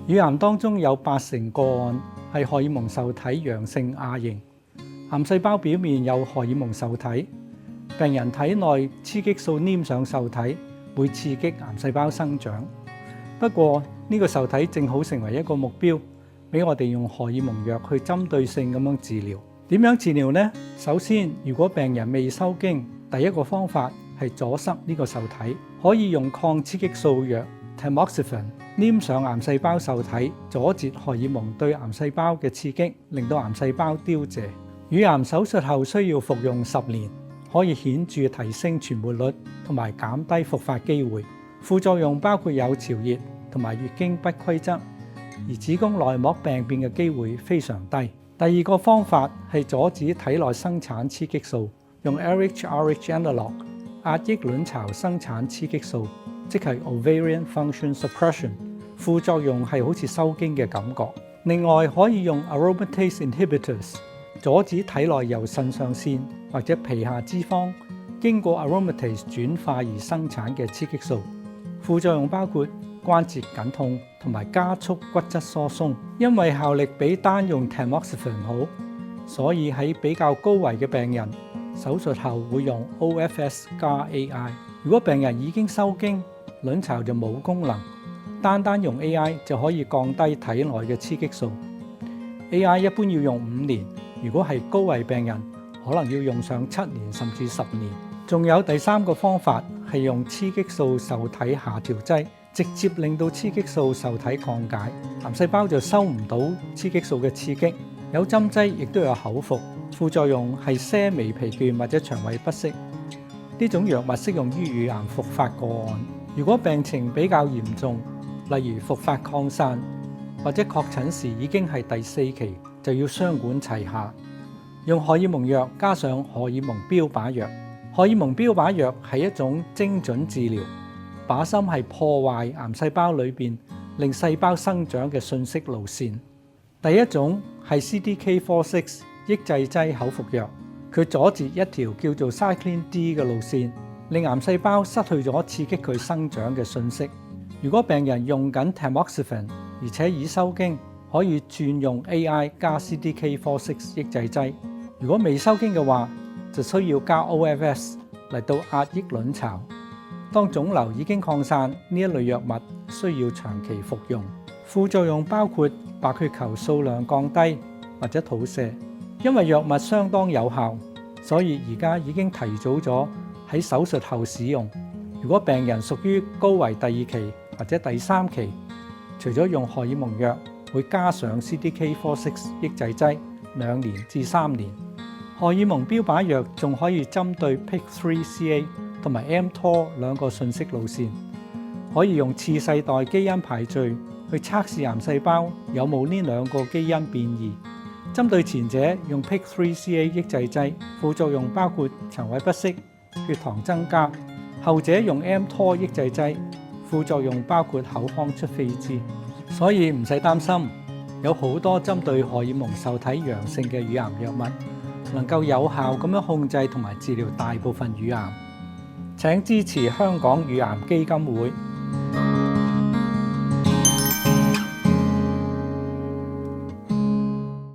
乳癌當中有80%個案係荷爾蒙受體陽性亞型，癌細胞表面有荷爾蒙受體，病人體內雌激素黏上受體，會刺激癌細胞生長。不過呢個受體正好成為一個目標，俾我哋用荷爾蒙藥去針對性咁樣治療。點樣治療呢？首先，如果病人未收經，第一個方法係阻塞呢個受體，可以用抗雌激素藥 Tamoxifen 黏上癌細胞受體，阻截荷爾蒙對癌細胞嘅刺激，令到癌細胞凋謝。乳癌手術後需要服用10年，可以顯著提升存活率同埋減低復發機會。副作用包括有潮熱同埋月經不規則，而子宮內膜病變嘅機會非常低。第二個方法係阻止體內生產雌激素，用 LHRH analog 壓抑卵巢生產雌激素，即係 ovarian function suppression。副作用係好似收經嘅感覺。另外可以用 aromatase inhibitors 阻止體內由腎上腺或者皮下脂肪經過 aromatase 轉化而生產嘅雌激素。副作用包括關節緊痛同埋加速骨質疏鬆。因為效力比單用 Tamoxifen 好，所以喺比較高危嘅病人手術後會用 OFS 加 AI。如果病人已經收經，卵巢就冇功能，單用 AI 就可以降低體內嘅雌激素。AI 一般要用5年，如果係高危病人，可能要用上7年甚至10年。仲有第三個方法係用雌激素受體下調劑，直接令到雌激素受體降解，癌細胞就收唔到雌激素嘅刺激。有針劑亦都有口服，副作用係些微疲倦或者腸胃不適。呢種藥物適用於乳癌復發個案。如果病情比較嚴重，例如復發擴散或者確診時已經係第4期，就要雙管齊下，用荷爾蒙藥加上荷爾蒙標靶藥。荷爾蒙標靶藥係一種精準治療，靶心係破壞癌細胞裏邊令細胞生長嘅信息路線。第一種係 CDK4/6 抑制劑口服藥，佢阻截一條叫做 Cyclin D 嘅路線，令癌細胞失去咗刺激佢生長嘅信息。如果病人用緊 Tamoxifen 而且已收經，可以轉用 AI 加 CDK4/6 抑制劑。如果未收經嘅話，就需要加 OFS 嚟到壓抑卵巢。當腫瘤已經擴散，呢一類藥物需要長期服用。副作用包括白血球數量降低或者肚瀉。因為藥物相當有效，所以而家已經提早咗喺手術後使用。如果病人屬於高危第2期或者第3期，除咗用荷爾蒙藥，會加上 CDK4/6 抑制劑2年至3年。荷爾蒙標靶藥仲可以針對 PIK3CA 同埋 mTOR 2個信息路線，可以用次世代基因排序去測試癌細胞有冇呢2個基因變異。針對前者用 PIK3CA 抑制劑，副作用包括腸胃不適、血糖增加；後者用 mTOR 抑制劑，副作用包括口腔出痱滋。所以唔使擔心，有好多針對荷爾蒙受體陽性嘅乳癌藥物，能夠有效咁樣控制同埋治療大部分乳癌。請支持香港乳癌基金會。